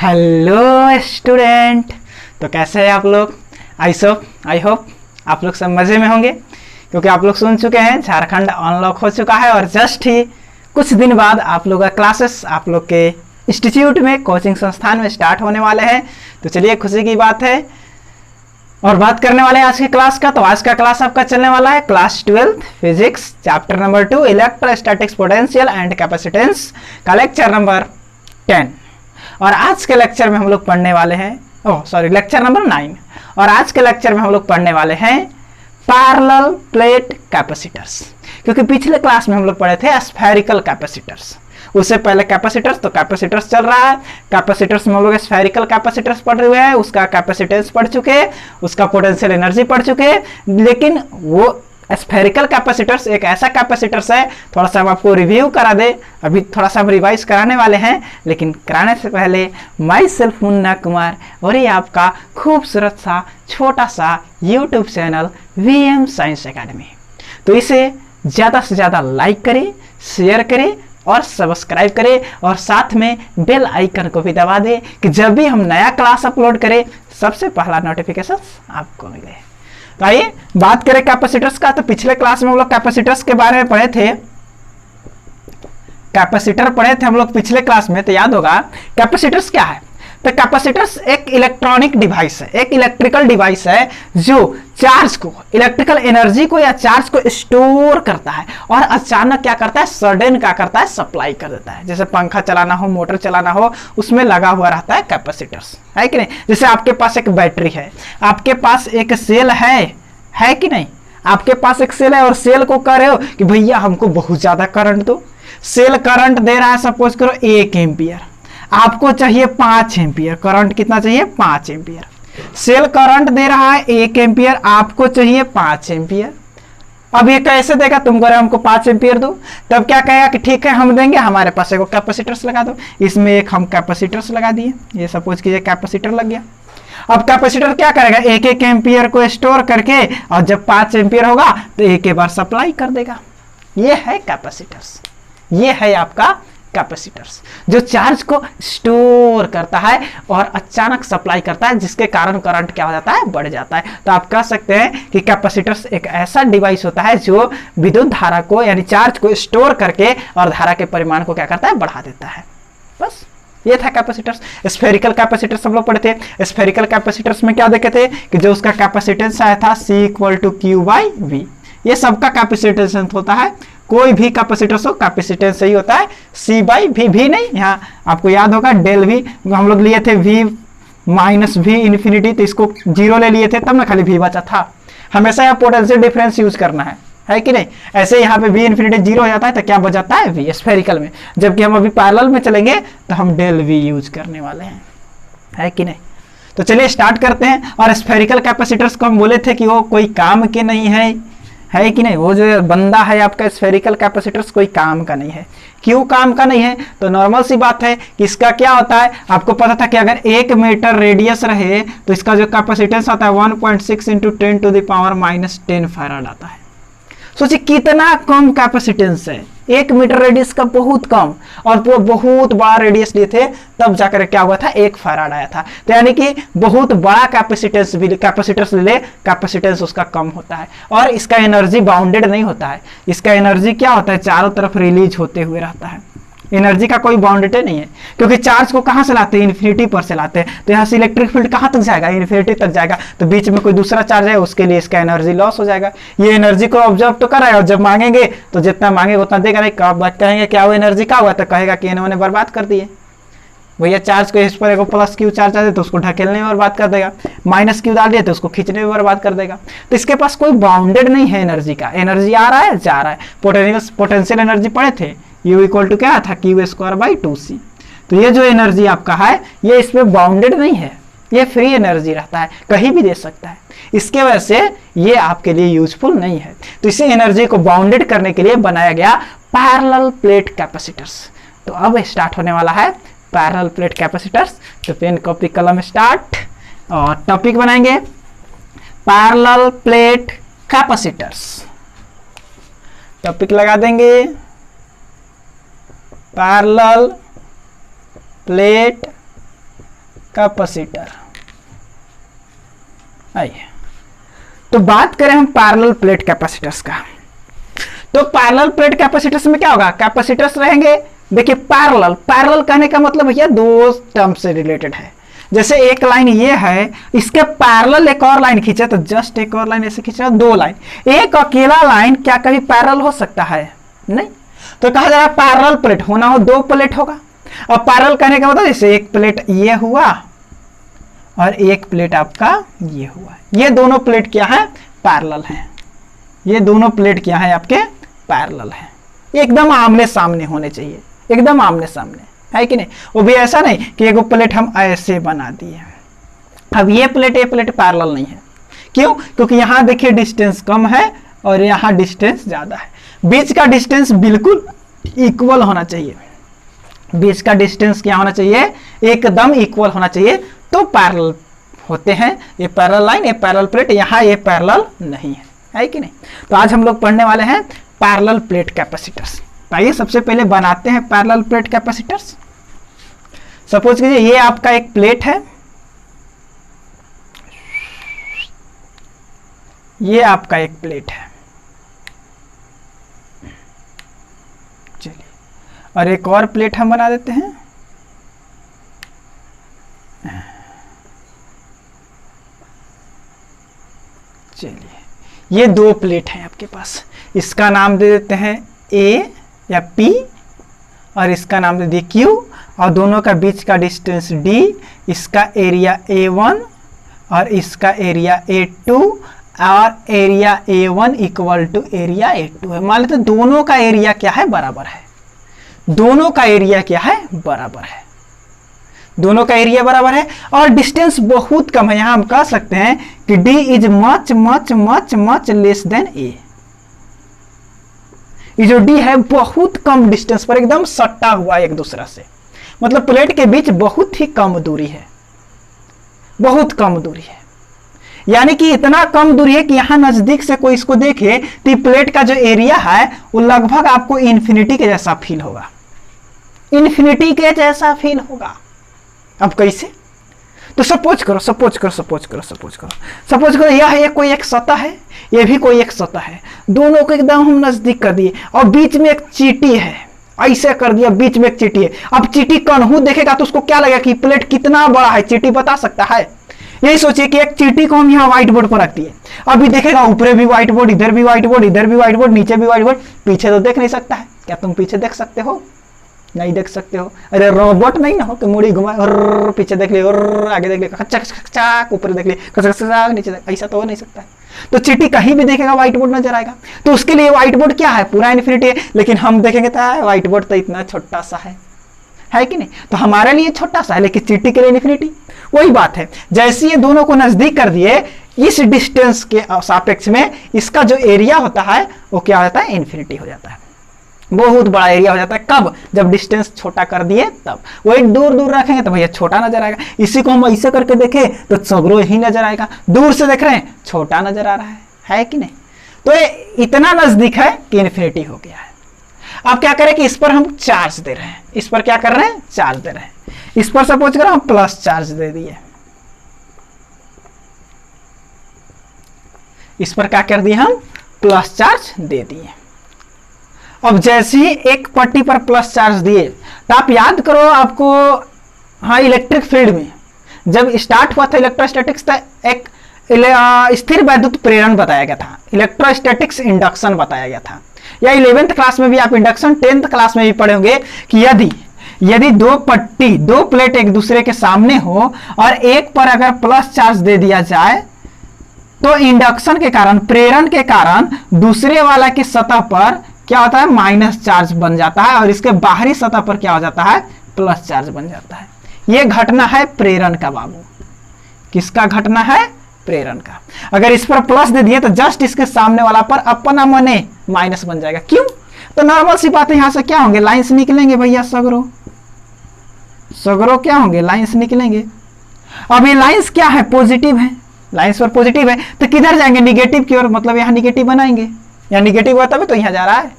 Hello student. तो कैसे हैं आप लोग? आई होप आप लोग सब मज़े में होंगे, क्योंकि आप लोग सुन चुके हैं झारखंड अनलॉक हो चुका है और जस्ट ही कुछ दिन बाद आप लोग का क्लासेस आप लोग के इंस्टीट्यूट में, कोचिंग संस्थान में स्टार्ट होने वाले हैं। तो चलिए, खुशी की बात है और बात करने वाले हैं आज की क्लास का। तो आज का क्लास आपका चलने वाला है class 12 physics chapter number 2 electrostatics potential and capacitance का लेक्चर नंबर 10। और आज के लेक्चर में हम लोग पढ़ने वाले हैं लेक्चर नंबर 9। और आज के लेक्चर में हम लोग पढ़ने वाले हैं पैरेलल प्लेट कैपेसिटर्स, क्योंकि पिछले क्लास में हम लोग पढ़े थे स्फेरिकल कैपेसिटर्स। उससे पहले कैपेसिटर्स, तो कैपेसिटर्स चल रहा है। कैपेसिटर्स में हम लोग स्फेरिकल कैपेसिटर्स पढ़ रहे हैं, उसका कैपेसिटेंस पढ़ चुके, उसका पोटेंशियल एनर्जी पढ़ चुके। लेकिन वो स्फेरिकल कैपेसिटर्स एक ऐसा कैपेसिटर्स है, थोड़ा सा हम आपको रिव्यू करा दे। अभी थोड़ा सा हम रिवाइज कराने वाले हैं, लेकिन कराने से पहले माई सेल्फ मुन्ना कुमार और ये आपका खूबसूरत सा छोटा सा YouTube channel VM science academy. तो इसे ज़्यादा से ज़्यादा लाइक करें, शेयर करें और सब्सक्राइब करें, और साथ में बेल आइकन को भी दबा दें कि जब भी हम नया क्लास अपलोड करें सबसे पहला नोटिफिकेशन आपको मिले। तो आइए बात करें कैपेसिटर्स का। तो पिछले क्लास में हम लोग कैपेसिटर्स के बारे में पढ़े थे, कैपेसिटर पढ़े थे हम लोग पिछले क्लास में। तो याद होगा कैपेसिटर्स क्या है। तो कैपेसिटर्स एक इलेक्ट्रॉनिक डिवाइस है, एक इलेक्ट्रिकल डिवाइस है जो चार्ज को, इलेक्ट्रिकल एनर्जी को या चार्ज को स्टोर करता है और अचानक क्या करता है, सडन क्या करता है, सप्लाई कर देता है। जैसे पंखा चलाना हो, मोटर चलाना हो, उसमें लगा हुआ रहता है कैपेसिटर्स, है कि नहीं। जैसे आपके पास एक बैटरी है, आपके पास एक सेल है कि नहीं। आपके पास एक सेल है और सेल को कह रहे हो कि भैया हमको बहुत ज्यादा करंट दो। सेल करंट दे रहा है सपोज करो 1 एम्पियर, आपको चाहिए 5 एम्पियर। करंट कितना चाहिए? 5 एम्पियर। सेल करंट दे रहा है 1 एम्पियर, आपको चाहिए 5 एम्पियर। अब ये कैसे देगा? तुम कह रहे हमको 5 एम्पियर दो, तब क्या कहेगा कि ठीक है हम देंगे, हमारे पास एक कैपेसिटर्स लगा दो। इसमें एक हम कैपेसिटर्स लगा दिए, ये सपोज कीजिए कैपेसिटर लग गया। अब कैपेसिटर क्या करेगा? 1 एम्पियर को स्टोर करके, और जब 5 एम्पियर होगा तो एक बार सप्लाई कर देगा। ये है कैपेसिटर्स, ये है आपका कैपेसिटर्स जो चार्ज को स्टोर करता है और अचानक सप्लाई करता है, जिसके कारण करंट क्या हो जाता है, बढ़ जाता है। तो आप कह सकते हैं कि कैपेसिटर्स एक ऐसा डिवाइस होता है जो विद्युत धारा को यानी चार्ज को स्टोर करके और धारा के परिमाण को क्या करता है, बढ़ा देता है। बस ये था कैपेसिटर्स। स्फेरिकल कैपेसिटर्स हम लोग पढ़े थे। स्फेरिकल कैपेसिटर्स में क्या देखे थे कि जो उसका कैपेसिटेंस आया था C = Q/V। ये सबका कैपेसिटेंस होता है, कोई भी कैपेसिटर्स हो कैपेसिटेंस सही होता है C/V। भी नहीं, यहाँ आपको याद होगा डेल V हम लोग लिए थे V - V इन्फिनिटी, तो इसको 0 ले लिए थे, तब ना खाली V बचा था। हमेशा यहाँ पोटेंशियल डिफरेंस यूज करना है कि नहीं। ऐसे यहाँ पे V इन्फिनिटी 0 हो जाता है तो क्या बचाता है, V स्फेरिकल में। जबकि हम अभी पैरेलल में चलेंगे तो हम डेल V यूज करने वाले हैं, है कि नहीं। तो चलिए स्टार्ट करते हैं। और स्फेरिकल कैपेसिटर्स को हम बोले थे कि वो कोई काम के नहीं है कि नहीं। वो जो बंदा है आपका स्फेरिकल कैपेसिटर्स कोई काम का नहीं है। क्यों काम का नहीं है? तो नॉर्मल सी बात है कि इसका क्या होता है, आपको पता था कि अगर 1 मीटर रेडियस रहे तो इसका जो कैपेसिटेंस आता है 1.6 × 10⁻⁻10 फैराड आता है। सोचिए कितना कम कैपेसिटेंस है, 1 मीटर रेडियस का बहुत कम, और वो बहुत बड़ा रेडियस लिए थे तब जाकर क्या हुआ था, 1 फैराड आया था। तो यानी कि बहुत बड़ा कैपेसिटेंस ले, कैपेसिटेंस उसका कम होता है और इसका एनर्जी बाउंडेड नहीं होता है। इसका एनर्जी क्या होता है, चारों तरफ रिलीज होते हुए रहता है। एनर्जी का कोई बाउंडेड नहीं है, क्योंकि चार्ज को कहां से लाते हैं, इन्फिनिटी पर से लाते हैं। तो यहाँ से इलेक्ट्रिक फील्ड कहां तक जाएगा, इन्फिनिटी तक जाएगा। तो बीच में कोई दूसरा चार्ज है, उसके लिए इसका एनर्जी लॉस हो जाएगा। ये एनर्जी को ऑब्जर्व तो कर रहा है, और जब मांगेंगे तो जितना मांगेगा उतना देगा नहीं। कब कहेंगे क्या वो एनर्जी का हुआ, तो कहेगा कि इन्होंने बर्बाद कर दिए। भैया चार्ज को इस पर एक प्लस Q चार्ज आ दे तो उसको ढकेलने में बर्बाद कर देगा, -Q डाल दिया तो उसको खींचने में बर्बाद कर देगा। तो इसके पास कोई बाउंडेड नहीं है एनर्जी का। एनर्जी आ रहा है, जा रहा है। पोटेंशियल एनर्जी पढ़े थे, U = क्या था, Q²/2C। तो ये जो एनर्जी आपका है ये इसमें बाउंडेड नहीं है, ये फ्री एनर्जी रहता है, कहीं भी दे सकता है। इसके वजह से ये आपके लिए यूजफुल नहीं है। तो इसी एनर्जी को बाउंडेड करने के लिए बनाया गया पैरेलल प्लेट कैपेसिटर्स। तो अब स्टार्ट होने वाला है पैरेलल प्लेट कैपेसिटर्स। तो पेन कॉपी कलम स्टार्ट, और टॉपिक बनाएंगे पैरेलल प्लेट कैपेसिटर्स। टॉपिक लगा देंगे पैरेलल प्लेट कैपेसिटर। आइए तो बात करें हम पैरेलल प्लेट कैपेसिटर्स का। तो पैरेलल प्लेट कैपेसिटर्स में क्या होगा, कैपेसिटर्स रहेंगे। देखिए पैरेलल, पैरेलल कहने का मतलब भैया दो टर्म से रिलेटेड है। जैसे एक लाइन ये है, इसके पैरेलल एक और लाइन खींचे तो जस्ट एक और लाइन ऐसे खींचा, दो लाइन। एक अकेला लाइन क्या कभी पैरेलल हो सकता है? नहीं। तो कहा जा रहा है पैरेलल प्लेट होना हो दो प्लेट होगा। और पैरेलल कहने का मतलब जैसे एक प्लेट ये हुआ और एक प्लेट आपका ये हुआ, ये दोनों प्लेट क्या है? पैरेलल हैं। ये दोनों प्लेट क्या है? आपके पैरेलल हैं। एकदम आमने सामने होने चाहिए, एकदम आमने सामने, है कि नहीं? वो भी ऐसा नहीं कि एक प्लेट हम ऐसे बना दिए। अब ये प्लेट पैरेलल नहीं है। क्यों? क्योंकि यहाँ देखिए डिस्टेंस कम है और यहाँ डिस्टेंस ज्यादा है। बीच का डिस्टेंस बिल्कुल इक्वल होना चाहिए। बीच का डिस्टेंस क्या होना चाहिए? एकदम इक्वल होना चाहिए, तो पैरेलल होते हैं। ये पैरेलल लाइन, ये पैरेलल प्लेट, यहाँ ये पैरेलल नहीं है कि नहीं? तो आज हम लोग पढ़ने वाले हैं पैरेलल प्लेट कैपेसिटर्स। आइए सबसे पहले बनाते हैं पैरेलल प्लेट कैपेसिटर्स। सपोज कीजिए ये आपका एक प्लेट है, ये आपका एक प्लेट है, चलिए, और एक और प्लेट हम बना देते हैं। चलिए ये दो प्लेट हैं आपके पास, इसका नाम दे देते हैं A या P और इसका नाम दे दिए Q, और दोनों का बीच का डिस्टेंस D, इसका एरिया A1 और इसका एरिया A2 और area A1 equal to area A2 है। मान लेते दोनों का एरिया क्या है? बराबर है। दोनों का एरिया क्या है? बराबर है। दोनों का एरिया बराबर है और डिस्टेंस बहुत कम है। यहां हम कह सकते हैं कि D is much much much much less than A। ये जो D है बहुत कम डिस्टेंस पर एकदम सट्टा हुआ एक दूसरा से, मतलब प्लेट के बीच बहुत ही कम दूरी है, बहुत कम दूरी है। यानी कि इतना कम दूरी है कि यहां नजदीक से कोई इसको देखे तो प्लेट का जो एरिया है वो लगभग आपको इन्फिनिटी के जैसा फील होगा, इन्फिनिटी के जैसा फील होगा। अब कैसे? तो सपोज करो यह कोई एक सतह है, ये भी कोई एक सतह है, दोनों को एकदम हम नजदीक कर दिए और बीच में एक चीटी है, ऐसे कर दिया, बीच में एक चीटी है। अब चीटी कन्हू देखेगा तो उसको क्या लगेगा कि प्लेट कितना बड़ा है? चीटी बता सकता है? यही सोचिए कि एक चीटी को हम यहाँ व्हाइट बोर्ड पर रख दिए, अभी देखेगा ऊपर भी व्हाइट बोर्ड, इधर भी व्हाइट बोर्ड, इधर भी व्हाइट बोर्ड, नीचे भी व्हाइट बोर्ड, पीछे तो देख नहीं सकता है। क्या तुम पीछे देख सकते हो? नहीं देख सकते हो। अरे रोबोट नहीं ना हो कि मुड़ी घुमा और पीछे देख लिया और आगे देख लिया, खचाक ऊपर देख लिया, नीचे देख, ऐसा तो हो नहीं सकता है। तो चीटी कहीं भी देखेगा व्हाइट बोर्ड नजर आएगा। तो उसके लिए व्हाइट बोर्ड क्या है? पूरा इन्फिनिटी है। लेकिन हम देखेंगे तो व्हाइट बोर्ड तो इतना छोटा सा है कि नहीं? तो हमारे लिए छोटा सा है लेकिन चीटी के लिए इन्फिनिटी। वही बात है, जैसे ये दोनों को नजदीक कर दिए, इस डिस्टेंस के सापेक्ष में इसका जो एरिया होता है वो क्या हो जाता है? इन्फिनिटी हो जाता है, बहुत बड़ा एरिया हो जाता है। कब? जब डिस्टेंस छोटा कर दिए तब। वही दूर दूर रखेंगे तो भैया छोटा नजर आएगा। इसी को हम ऐसे करके देखें तो सगरो ही नजर आएगा, दूर से देख रहे हैं छोटा नजर आ रहा है कि नहीं? तो ये इतना नजदीक है कि इन्फिनिटी हो गया है। अब क्या करें कि इस पर हम चार्ज दे रहे हैं, इस पर क्या कर रहे हैं? चार्ज दे रहे हैं। इस पर सपोज करो हम प्लस चार्ज दे दिए, इस पर क्या कर दिए? हम प्लस चार्ज दे दिए। अब जैसे ही एक पट्टी पर प्लस चार्ज दिए तो आप याद करो, आपको हाँ इलेक्ट्रिक फील्ड में जब स्टार्ट हुआ था इलेक्ट्रोस्टैटिक्स, तो एक स्थिर वैद्युत प्रेरण बताया गया था, इलेक्ट्रोस्टैटिक्स इंडक्शन बताया गया था। या 11th क्लास में भी आप इंडक्शन, 10th क्लास में भी पढ़े होंगे कि यदि दो प्लेट एक दूसरे के सामने हो और एक पर अगर प्लस चार्ज दे दिया जाए तो इंडक्शन के कारण, प्रेरण के कारण दूसरे वाला की सतह पर क्या होता है? माइनस चार्ज बन जाता है और इसके बाहरी सतह पर क्या हो जाता है? प्लस चार्ज बन जाता है। यह घटना है प्रेरण का बाबू। किसका घटना है? प्रेरण का। अगर इस पर प्लस दे दिए तो जस्ट इसके सामने वाला पर अपना मने माइनस बन जाएगा। क्यों? तो नॉर्मल सी बात है, यहां से क्या होंगे? लाइंस निकलेंगे भैया, सगरो क्या होंगे? लाइंस निकलेंगे। अब ये लाइंस क्या है? पॉजिटिव है, लाइंस पर पॉजिटिव है तो किधर जाएंगे? निगेटिव की ओर, मतलब यहां निगेटिव बनाएंगे। या निगेटिव होगा तभी तो यहां जा रहा है,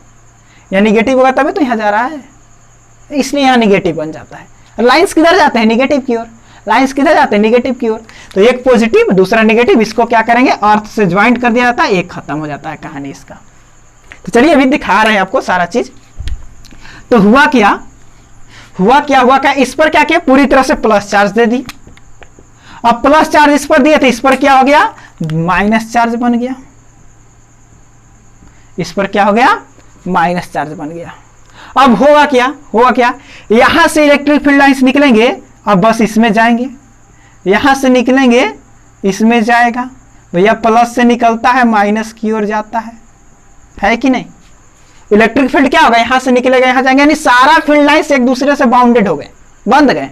या निगेटिव होगा तभी तो यहां जा रहा है, इसलिए यहां निगेटिव बन जाता है। लाइंस किधर जाते हैं? निगेटिव की ओर। लाइंस किधर जाते हैं, निगेटिव की ओर। तो एक पॉजिटिव दूसरा निगेटिव, इसको क्या करेंगे अर्थ से ज्वाइंट कर दिया जाता है, एक खत्म हो जाता है कहानी इसका। तो चलिए अभी दिखा रहे हैं आपको सारा चीज। तो हुआ क्या इस पर क्या किया, पूरी तरह से प्लस चार्ज दे दी। अब प्लस चार्ज इस पर दिए थे, इस पर क्या हो गया, माइनस चार्ज बन गया। इस पर क्या हो गया, माइनस चार्ज बन गया। अब होगा क्या, यहां से इलेक्ट्रिक फील्ड लाइंस निकलेंगे, अब बस इसमें जाएंगे, यहां से निकलेंगे इसमें जाएगा। भैया प्लस से निकलता है माइनस की ओर जाता है कि नहीं। इलेक्ट्रिक फील्ड क्या होगा, यहां से निकलेगा यहां जाएंगे, यानी सारा फील्ड लाइंस एक दूसरे से बाउंडेड हो गए, बंध गए।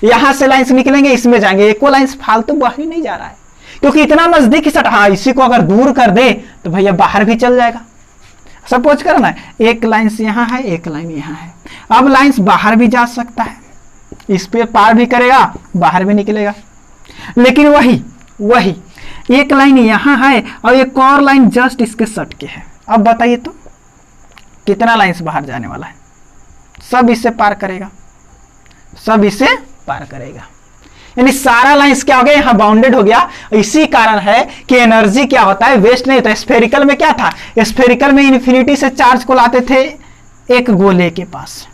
यहां से लाइंस निकलेंगे इसमें जाएंगे, एको लाइंस फालतू बाहर ही नहीं जा रहा है, क्योंकि इतना नजदीक सट। हाँ, इसी को अगर दूर कर दे तो भैया बाहर भी चल जाएगा। सपोज करो ना, एक लाइंस यहां है, एक लाइन यहां है। अब लाइंस बाहर भी जा सकता है, इस पे पार भी करेगा, बाहर भी निकलेगा। लेकिन वही एक लाइन यहां है और एक और लाइन जस्ट इसके सट के है। अब बताइए तो कितना लाइंस बाहर जाने वाला है, सब इससे पार करेगा, यानी सारा लाइंस क्या हो गया, यहां बाउंडेड हो गया। इसी कारण है कि एनर्जी क्या होता है, वेस्ट नहीं होता। स्फेरिकल में क्या था, स्फेरिकल में इन्फिनिटी से चार्ज को लाते थे एक गोले के पास।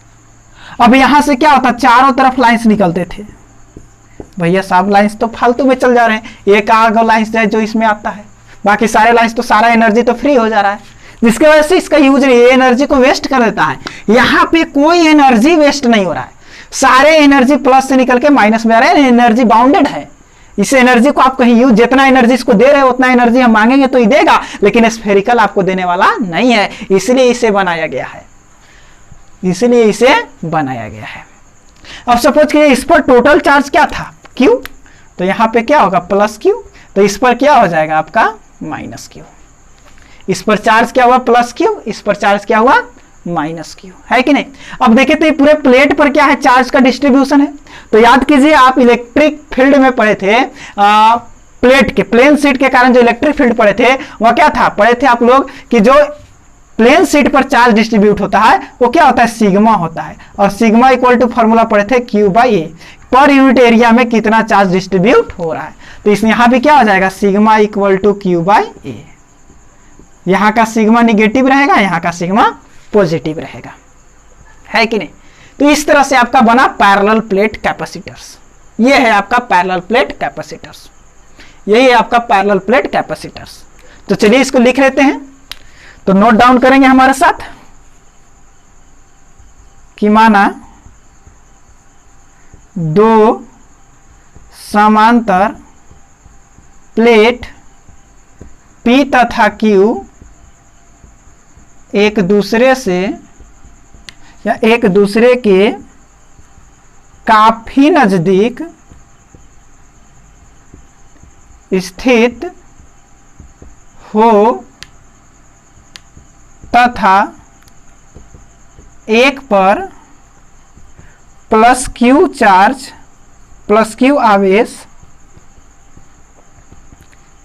अब यहां से क्या होता, चारों तरफ लाइंस निकलते थे। भैया सब लाइंस तो फालतू में चल जा रहे हैं, एक आगे लाइंस जाए जो इसमें आता है, बाकी सारे लाइंस तो सारा एनर्जी तो फ्री हो जा रहा है, जिसकी वजह से इसका यूज नहीं, ये एनर्जी को वेस्ट कर देता है। यहां पे कोई एनर्जी वेस्ट नहीं हो रहा है, सारे एनर्जी प्लस से निकल के माइनस में आ रहे हैं, एनर्जी बाउंडेड है। इस एनर्जी को आप कहीं यूज, जितना एनर्जी इसको दे रहे हो उतना एनर्जी हम मांगेंगे तो ही देगा, लेकिन स्फेरिकल आपको देने वाला नहीं है, इसलिए इसे बनाया गया है। अब सपोज करिए इस पर टोटल चार्ज क्या था, Q, तो यहां पे क्या होगा प्लस Q, तो इस पर क्या हो जाएगा आपका माइनस Q। इस पर चार्ज क्या हुआ प्लस Q, इस पर चार्ज क्या हुआ माइनस Q, है कि नहीं। अब देखिए तो ये पूरे प्लेट पर क्या है, चार्ज का डिस्ट्रीब्यूशन है। तो याद कीजिए आप इलेक्ट्रिक फील्ड में पढ़े थे, प्लेट के प्लेन शीट के कारण जो इलेक्ट्रिक फील्ड पढ़े थे वह क्या था, पढ़े थे आप लोग कि जो प्लेन शीट पर चार्ज डिस्ट्रीब्यूट होता है वो क्या होता है, सिग्मा होता है। और सिग्मा इक्वल टू फॉर्मूला पढ़े थे Q/A, पर यूनिट एरिया में कितना चार्ज डिस्ट्रीब्यूट हो रहा है। तो इसमें यहां भी क्या हो जाएगा, सिग्मा इक्वल टू Q/A। यहां का सिग्मा निगेटिव रहेगा, यहां का सिग्मा पॉजिटिव रहेगा, है कि नहीं। तो इस तरह से आपका बना पैरेलल प्लेट कैपेसिटर्स। ये है आपका पैरेलल प्लेट कैपेसिटर्स, यही है आपका पैरेलल प्लेट कैपेसिटर्स। तो चलिए इसको लिख लेते हैं, तो नोट डाउन करेंगे हमारे साथ कि माना दो समांतर प्लेट P तथा Q एक दूसरे से या एक दूसरे के काफी नजदीक स्थित हो तथा एक पर प्लस Q आवेश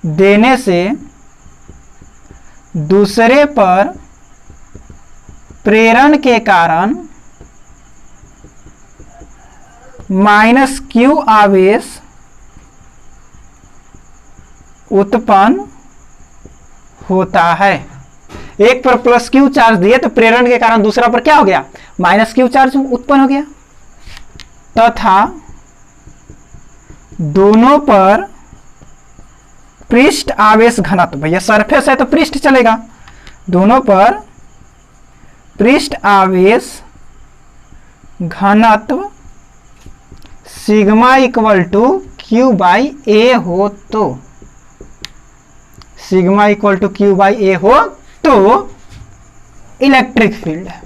देने से दूसरे पर प्रेरण के कारण माइनस Q आवेश उत्पन्न होता है। एक पर प्लस Q चार्ज दिए तो प्रेरण के कारण दूसरा पर क्या हो गया, माइनस Q चार्ज उत्पन्न हो गया, तथा दोनों पर पृष्ठ आवेश घनत्व, भैया सरफेस है तो पृष्ठ चलेगा, दोनों पर पृष्ठ आवेश घनत्व सिग्मा इक्वल टू Q/A हो तो, सिग्मा इक्वल टू Q/A हो तो इलेक्ट्रिक फील्ड है।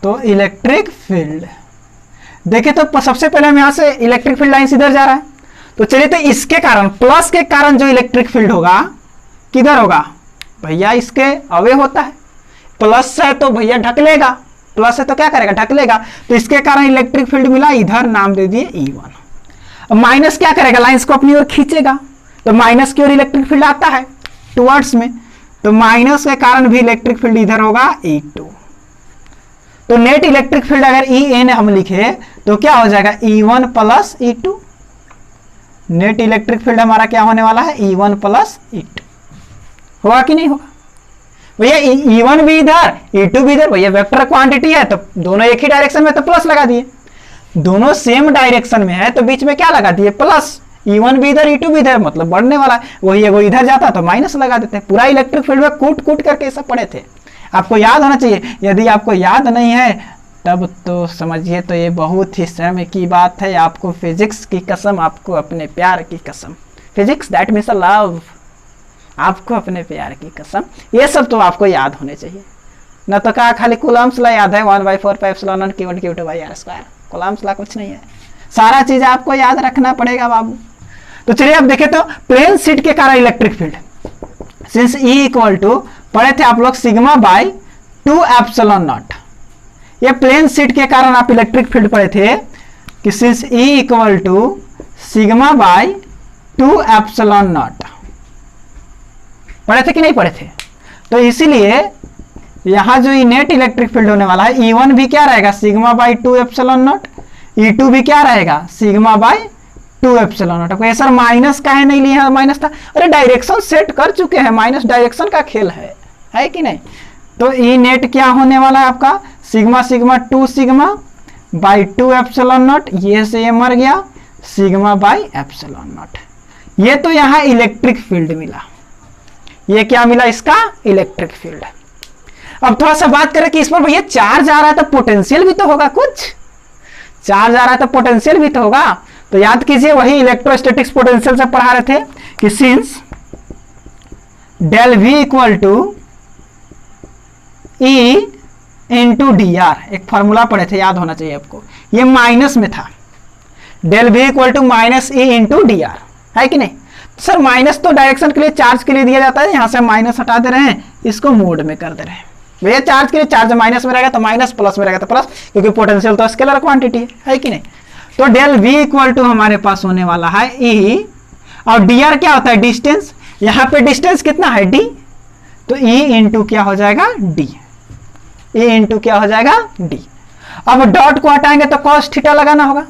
तो इलेक्ट्रिक फील्ड देखिए, तो सबसे पहले हम यहां से इलेक्ट्रिक फील्ड लाइन इधर जा रहा है, तो चलिए तो इसके कारण प्लस के कारण जो इलेक्ट्रिक फील्ड होगा किधर होगा, भैया इसके अवे होता है, प्लस है तो भैया ढक लेगा, प्लस है तो क्या करेगा ढक लेगा, तो इसके कारण इलेक्ट्रिक फील्ड मिला, इधर नाम दे दिए E1। अब माइनस क्या करेगा, लाइंस को अपनी ओर खींचेगा, तो माइनस की ओर इलेक्ट्रिक फील्ड आता है टुवर्ड्स में, तो माइनस के कारण भी इलेक्ट्रिक फील्ड इधर होगा E2। तो नेट इलेक्ट्रिक फील्ड अगर ई एन हम लिखे तो क्या हो जाएगा E1 plus E2। Net electric field हमारा क्या होने वाला है E1 प्लस E2। होगा कि नहीं होगा भैया? E1 भी इधर E2 भी इधर, भैया वेक्टर क्वांटिटी है तो दोनों एक ही डायरेक्शन में तो प्लस लगा दिए, दोनों सेम डायरेक्शन में है तो बीच में क्या लगा दिए प्लस। E1 भी इधर E2 भी इधर, मतलब बढ़ने वाला है। वही वो इधर जाता तो माइनस लगा देते। पूरा इलेक्ट्रिक फील्ड में कूट कूट करके सब पढ़े थे, आपको याद होना चाहिए। यदि आपको याद नहीं है तब तो समझिए तो ये बहुत ही शर्म की बात है। आपको फिजिक्स की कसम, आपको अपने प्यार की कसम, फिजिक्स दैट मीन्स लव, आपको अपने प्यार की कसम, ये सब तो आपको याद होने चाहिए। न तो कहा खाली कूलम्ब्स ला याद है 1/4πε Q1 Q2/r²। कूलम्ब्स ला कुछ नहीं है, सारा चीज आपको याद रखना पड़ेगा बाबू। तो चलिए अब देखें तो प्लेन शीट के कारण electric field, since E equal to पढ़े थे आप लोग सिग्मा बाई 2ε0। ये प्लेन शीट के कारण आप इलेक्ट्रिक फील्ड पढ़े थे कि since E equal to sigma by 2ε0 पढ़े थे कि नहीं पढ़े थे? तो इसीलिए यहां जो नेट इलेक्ट्रिक फील्ड होने वाला है E1 भी क्या रहेगा सिग्मा बाई 2ε0, E2 भी क्या रहेगा सिग्मा बाई 2ε0। कोई सर माइनस का है नहीं लिया, माइनस था, अरे डायरेक्शन सेट कर चुके हैं, माइनस डायरेक्शन का खेल है कि नहीं? तो ई नेट क्या होने वाला है आपका सिग्मा सिग्मा 2 सिग्मा बाई 2ε0, ये से ये मर गया सिग्मा बाई ε0। ये तो यहां इलेक्ट्रिक फील्ड मिला, ये क्या मिला इसका इलेक्ट्रिक फील्ड। अब थोड़ा सा बात करें कि इस पर भैया चार्ज आ रहा है तो पोटेंशियल भी तो होगा, कुछ चार्ज आ रहा है तो पोटेंशियल भी तो होगा। तो याद कीजिए वही इलेक्ट्रोस्टैटिक्स पोटेंशियल से पढ़ा रहे थे कि since del V equal to E into d r, एक फॉर्मूला पढ़े थे याद होना चाहिए आपको, ये माइनस में था, del V equal to minus E into d r, है कि नहीं? सर माइनस तो डायरेक्शन के लिए चार्ज के लिए दिया जाता है, यहां से माइनस हटा दे रहे हैं, इसको मोड में कर दे रहे हैं। भैया चार्ज के लिए चार्ज माइनस में रहेगा तो माइनस, प्लस में रहेगा तो प्लस, क्योंकि पोटेंशियल तो स्केलर क्वांटिटी है कि नहीं? तो डेल वी इक्वल टू हमारे पास होने वाला है ई, और डी आर क्या होता है डिस्टेंस, यहाँ पे डिस्टेंस कितना है डी, तो ई इंटू क्या हो जाएगा डी, ई इंटू क्या हो जाएगा डी। अब डॉट को हटाएंगे तो कॉस थीटा लगाना होगा,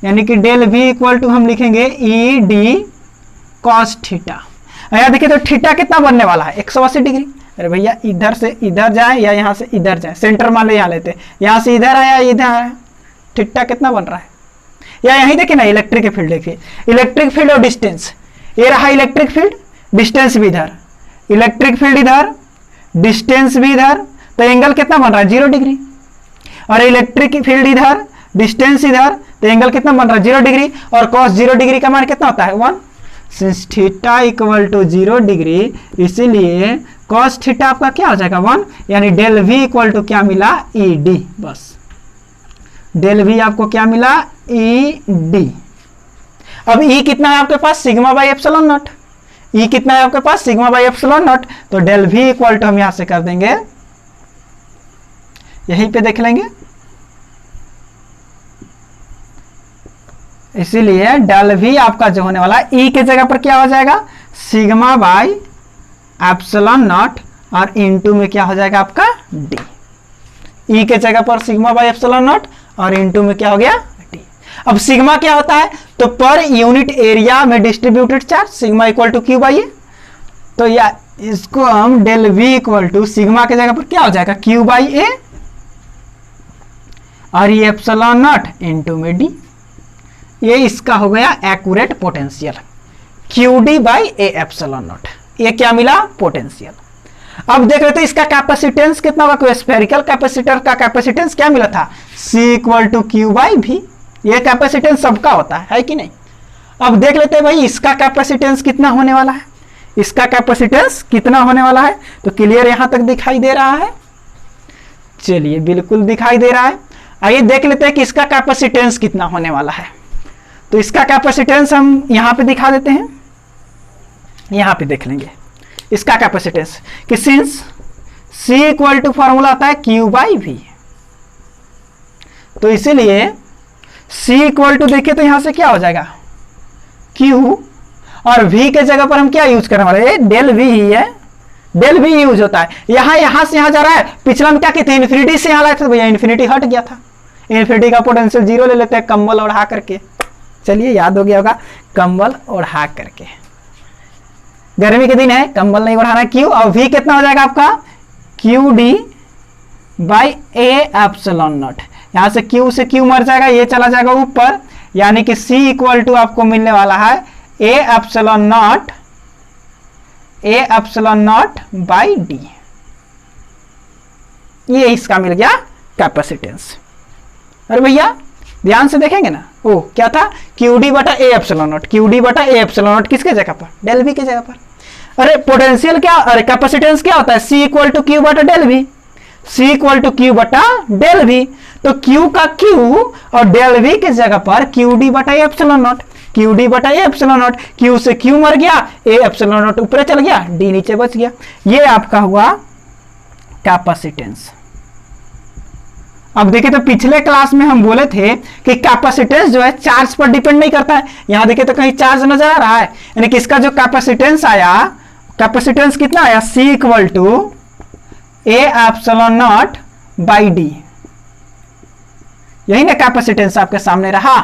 यानी कि डेल वी इक्वल टू हम लिखेंगे ई डी कॉस थीटा। यहाँ देखिए तो थीटा कितना बनने वाला है 180 डिग्री। अरे भैया इधर से इधर जाए या यहाँ से इधर जाए, सेंटर मान लो यहाँ लेते, यहाँ से इधर आया इधर आया, थीटा कितना बन रहा है? या यही देखिए ना इलेक्ट्रिक फील्ड, देखिए इलेक्ट्रिक फील्ड और डिस्टेंस, ये रहा इलेक्ट्रिक फील्ड, डिस्टेंस भी इधर, इलेक्ट्रिक फील्ड इधर, डिस्टेंस भी इधर, तो एंगल कितना बन रहा है 0 डिग्री। और इलेक्ट्रिक फील्ड इधर, डिस्टेंस इधर, तो एंगल कितना बन रहा है 0 डिग्री। और कॉस 0 डिग्री का मान कितना होता है 1, since theta equal to 0 degree, इसीलिए कॉस थीटा आपका क्या हो जाएगा 1, यानी डेल वी इक्वल टू क्या मिला ई डी, बस डेल वी आपको क्या मिला ई डी। अब ई कितना है आपके पास सिग्मा बाई एप्सिलॉन नॉट, ई कितना है आपके पास सिग्मा बाई एप्सिलॉन नॉट, तो डेल वी इक्वल टू हम यहां से कर देंगे, यहीं पे देख लेंगे, इसीलिए डेल वी आपका जो होने वाला ई की जगह पर क्या हो जाएगा सिग्मा बाई एप्सिलॉन नॉट, और इनटू में क्या हो जाएगा आपका डी। ई के जगह पर सिग्मा बाई एप्सिलॉन नॉट और इनटू में क्या हो गया डी। अब सिग्मा क्या होता है, तो पर यूनिट एरिया में distributed charge, sigma equal to Q by A. तो या इसको हम del V equal to sigma के जगह पर क्या हो जाएगा क्यू बाई ए, और ये एप्सिलॉन नॉट इनटू में डी। ये इसका हो गया accurate potential, Q D by A epsilon not, ये क्या मिला पोटेंशियल। अब देख रहे थे इसका कैपेसिटेंस कितना होगा, कोई स्फेरिकल कैपेसिटर का कैपेसिटेंस क्या मिला था C equal to Q by V, ये कैपेसिटेंस सबका होता है कि नहीं। अब देख लेते हैं भाई इसका कैपेसिटेंस कितना होने वाला है, इसका कैपेसिटेंस कितना होने वाला है, तो क्लियर यहां तक दिखाई दे रहा है, चलिए बिल्कुल दिखाई दे रहा है। आइए देख लेते हैं कि इसका कैपेसिटेंस कितना होने वाला है। तो इसका कैपेसिटेंस हम यहां पे दिखा देते हैं, यहां पे देख लेंगे इसका कैपेसिटेंस कि since C equal to formula आता है Q बाई V, तो इसीलिए C इक्वल टू देखिए तो यहां से क्या हो जाएगा Q, और V के जगह पर हम क्या यूज करने वाले हैं डेल V ही है, डेल भी यूज होता है। यहां से यहां जा रहा है, पिछला में क्या कहते हैं इन्फिनिटी से यहां लाए थे, तो भैया इन्फिनिटी हट गया था, इन्फिनिटी का पोटेंशियल 0 ले लेते हैं कंबल ओढ़ा करके। चलिए याद हो गया होगा, कंबल ओढ़ा करके। गर्मी के दिन है, कंबल नहीं ओढ़ाना, क्यू और वी कितना हो जाएगा आपका Q D by A epsilon not. यहां से क्यू से क्यू मर जाएगा, ये चला जाएगा ऊपर, यानी कि C इक्वल टू आपको मिलने वाला है A epsilon not by D. ये इसका मिल गया कैपेसिटेंस। अरे भैया ध्यान से देखेंगे ना, ओ क्या था क्यू डी बटा A epsilon naught, Q D बटा ए एप्सिलॉन नॉट किसके जगह पर, डेल वी की जगह पर। अरे पोटेंशियल क्या, अरे कैपेसिटेंस क्या होता है, C इक्वल टू क्यू बटा del V, C equal to Q बटा डेल वी। तो Q का Q और डेल वी के जगह पर क्यू डी बटा A epsilon naught, Q D बटा ए एप्सिलॉन नॉट, Q से Q मर गया, ए एप्सिलॉन नॉट ऊपर चल गया, D नीचे बच गया। ये आपका हुआ कैपेसिटेंस। अब देखिए तो पिछले क्लास में हम बोले थे कि कैपेसिटेंस जो है चार्ज पर डिपेंड नहीं करता है। यहां देखिए तो कहीं चार्ज नजर आ रहा है, यानी कि इसका जो कैपेसिटेंस आया, कैपेसिटेंस कितना आया C equal to A epsilon not by D. यही ना कैपेसिटेंस आपके सामने रहा।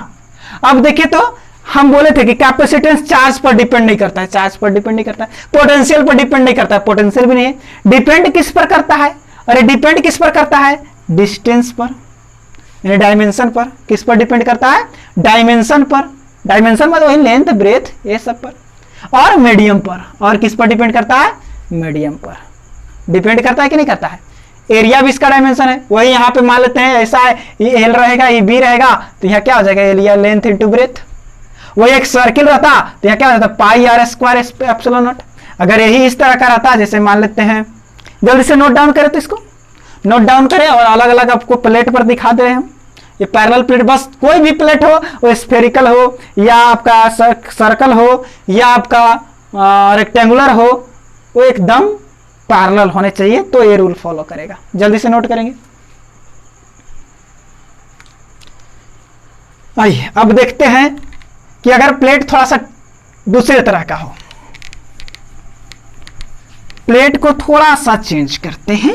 अब देखिए तो हम बोले थे कि कैपेसिटेंस चार्ज पर डिपेंड नहीं करता है, चार्ज पर डिपेंड नहीं करता है, पोटेंशियल पर डिपेंड नहीं करता है, पोटेंशियल भी नहीं है। डिपेंड किस पर करता है, अरे डिपेंड किस पर करता है, डिस्टेंस पर, यानी डायमेंशन पर। किस पर डिपेंड करता है, डायमेंशन पर, डायमेंशन मतलब वही लेंथ ब्रेथ ये सब पर, और मीडियम पर। और किस पर डिपेंड करता है, मीडियम पर डिपेंड करता है कि नहीं करता है। एरिया भी इसका डायमेंशन है, वही यहाँ पे मान लेते हैं ऐसा है, ये एल रहेगा ये बी रहेगा, तो यहाँ क्या हो जाएगा एरिया लेंथ इंटू ब्रेथ। वही एक सर्किल रहता तो यहाँ क्या हो जाता पाई आर स्क्वायर एप्सिलॉन नॉट। अगर यही इस तरह का रहता, जैसे मान लेते हैं, जल्दी से नोट डाउन करें, तो इसको नोट डाउन करें और अलग अलग आपको प्लेट पर दिखा दे रहे हैं हम। ये पैरेलल प्लेट, बस कोई भी प्लेट हो, वो स्फेरिकल हो या आपका सर्कल हो या आपका रेक्टेंगुलर हो, वो एकदम पैरेलल होने चाहिए, तो ये रूल फॉलो करेगा। जल्दी से नोट करेंगे। आइए अब देखते हैं कि अगर प्लेट थोड़ा सा दूसरे तरह का हो, प्लेट को थोड़ा सा चेंज करते हैं।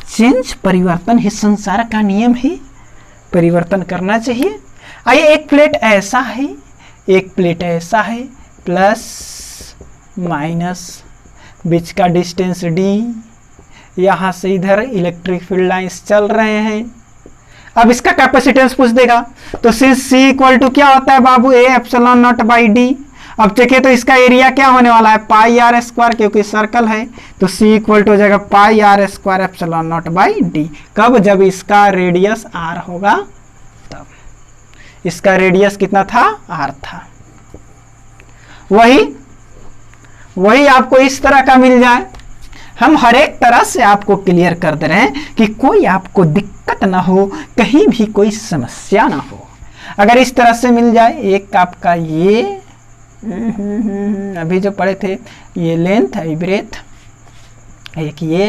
चेंज परिवर्तन ही संसार का नियम है, परिवर्तन करना चाहिए। आइए एक प्लेट ऐसा है, एक प्लेट ऐसा है, प्लस माइनस, बीच का डिस्टेंस d, यहां से इधर इलेक्ट्रिक फील्ड लाइंस चल रहे हैं। अब इसका कैपेसिटेंस पूछ देगा, तो सिंस C इक्वल टू क्या होता है बाबू A epsilon not by D. अब देखिए तो इसका एरिया क्या होने वाला है पाई आर स्क्वायर, क्योंकि सर्कल है, तो C इक्वल टू हो जाएगा pi r square epsilon not by D. कब, जब इसका रेडियस r होगा तब। इसका रेडियस कितना था, r था। वही आपको इस तरह का मिल जाए। हम हर एक तरह से आपको क्लियर कर दे रहे हैं कि कोई आपको दिक्कत ना हो, कहीं भी कोई समस्या ना हो। अगर इस तरह से मिल जाए, एक आपका ये अभी जो पढ़े थे, ये लेंथ है ब्रेथ, एक ये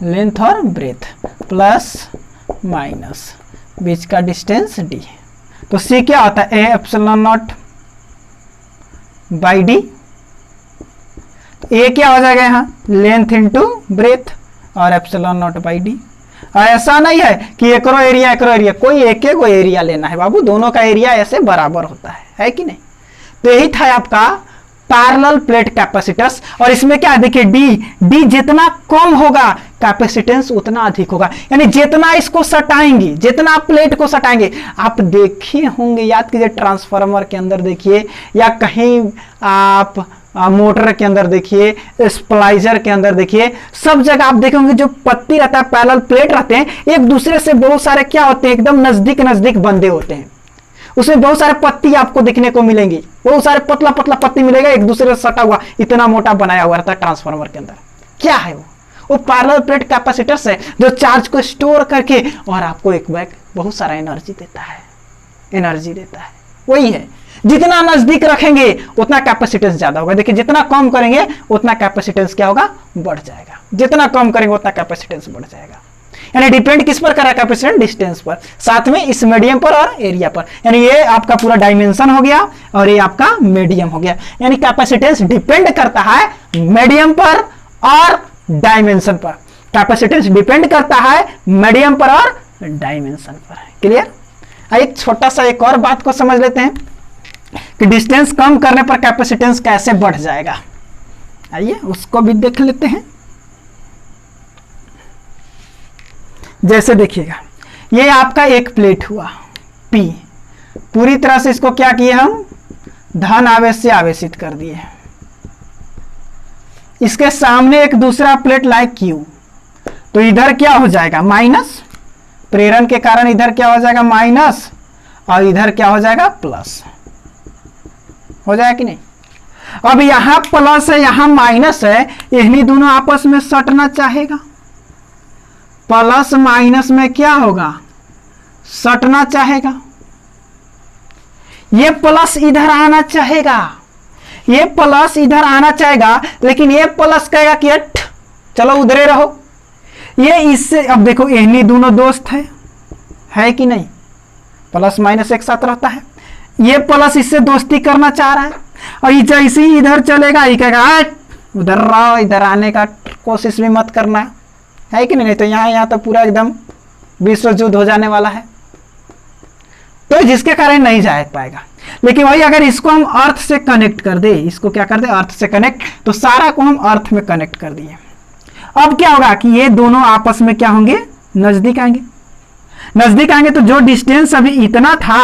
लेंथ और ब्रेथ, प्लस माइनस बीच का डिस्टेंस d। तो C क्या होता है A epsilon not by D. A क्या हो जाएगा यहाँ लेंथ इंटू ब्रेथ और एप्सिलॉन नॉट बाई डी। और ऐसा नहीं है कि एकरो एरिया कोई एक एरिया लेना है बाबू, दोनों का एरिया ऐसे बराबर होता है कि नहीं। तो यही था आपका पैरेलल प्लेट कैपेसिटेंस। और इसमें क्या है देखिए, डी जितना कम होगा कैपेसिटेंस उतना अधिक होगा, यानी जितना इसको सटाएंगे, जितना प्लेट को सटाएंगे। आप देखे होंगे, याद कीजिए, ट्रांसफार्मर के अंदर देखिए, या कहीं आप मोटर के अंदर देखिए, स्प्लाइजर के अंदर देखिए, सब जगह आप देखेंगे जो पत्ती रहता है, पैरेलल प्लेट रहते हैं, एक दूसरे से बहुत सारे क्या होते हैं, एकदम नजदीक नजदीक बंधे होते हैं। उसमें बहुत सारे पत्ती आपको देखने को मिलेंगी, बहुत सारे पतला पतला पत्ती मिलेगा, एक दूसरे से सटा हुआ, इतना मोटा बनाया हुआ रहता है ट्रांसफार्मर के अंदर। क्या है वो पैरेलल प्लेट कैपेसिटर्स है, जो चार्ज को स्टोर करके और आपको एक बैग बहुत सारा एनर्जी देता है। वही है, जितना नजदीक रखेंगे उतना कैपेसिटेंस ज्यादा होगा। देखिए जितना कम करेंगे उतना कैपेसिटेंस क्या होगा, बढ़ जाएगा। जितना कम करेंगे उतना कैपेसिटेंस बढ़ जाएगा। यानी डिपेंड किस पर कर रहा है कैपेसिटेंस, डिस्टेंस पर, साथ में इस मीडियम पर और एरिया पर। यानी ये आपका पूरा डायमेंशन हो गया और ये आपका मीडियम हो गया। यानी कैपेसिटेंस डिपेंड करता है मीडियम पर और डायमेंशन पर। कैपेसिटेंस डिपेंड करता है मीडियम पर और डायमेंशन पर। क्लियर? एक छोटा सा एक और बात को समझ लेते हैं कि डिस्टेंस कम करने पर कैपेसिटेंस कैसे बढ़ जाएगा। आइए उसको भी देख लेते हैं। जैसे देखिएगा, ये आपका एक प्लेट हुआ P, पूरी तरह से इसको क्या किए हम, धन आवेश से आवेशित कर दिए। इसके सामने एक दूसरा प्लेट लाइक Q, तो इधर क्या हो जाएगा माइनस, प्रेरण के कारण इधर क्या हो जाएगा माइनस, और इधर क्या हो जाएगा प्लस। हो जाएगा कि नहीं? अब यहां प्लस है यहां माइनस है, इन्हीं दोनों आपस में सटना चाहेगा। प्लस माइनस में क्या होगा, सटना चाहेगा। ये प्लस इधर आना चाहेगा, ये प्लस इधर आना चाहेगा, लेकिन ये प्लस कहेगा कि हट चलो उधरे रहो। ये इससे, अब देखो इन्हीं दोनों दोस्त है कि नहीं, प्लस माइनस एक साथ रहता है। ये प्लस इससे दोस्ती करना चाह रहा है, और ये जैसे ही इधर चलेगा ये कहेगा उधर रहो, इधर आने का कोशिश भी मत करना, है कि नहीं? तो यहाँ तो पूरा एकदम विश्व युद्ध हो जाने वाला है, तो जिसके कारण नहीं जा पाएगा। लेकिन वही अगर इसको हम अर्थ से कनेक्ट कर दे, इसको क्या कर दे, अर्थ से कनेक्ट, तो सारा को हम अर्थ में कनेक्ट कर दिए। अब क्या होगा कि ये दोनों आपस में क्या होंगे, नजदीक आएंगे। नजदीक आएंगे तो जो डिस्टेंस अभी इतना था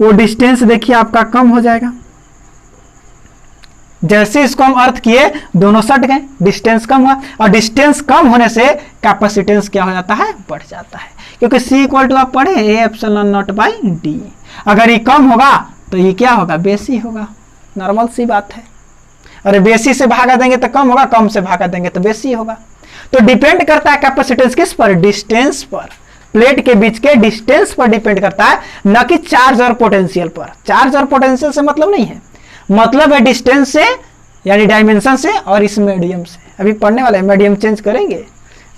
वो डिस्टेंस देखिए आपका कम हो जाएगा। जैसे इसको हम अर्थ किए दोनों सट गए, डिस्टेंस कम हुआ, और डिस्टेंस कम होने से कैपेसिटेंस क्या हो जाता है, बढ़ जाता है। क्योंकि C इक्वल टू आप पढ़े A/0/D। अगर ये कम होगा तो ये क्या होगा, बेसी होगा। नॉर्मल सी बात है। अरे बेसी से भागा देंगे तो कम होगा, कम से भागा देंगे तो बेसी होगा। तो डिपेंड करता है कैपेसिटेंस किस पर, डिस्टेंस पर, प्लेट के बीच के डिस्टेंस पर डिपेंड करता है, न कि चार्ज और पोटेंशियल पर। चार्ज और पोटेंशियल से मतलब नहीं है, मतलब है डिस्टेंस से यानी डायमेंशन से और इस मीडियम से। अभी पढ़ने वाले मीडियम चेंज करेंगे,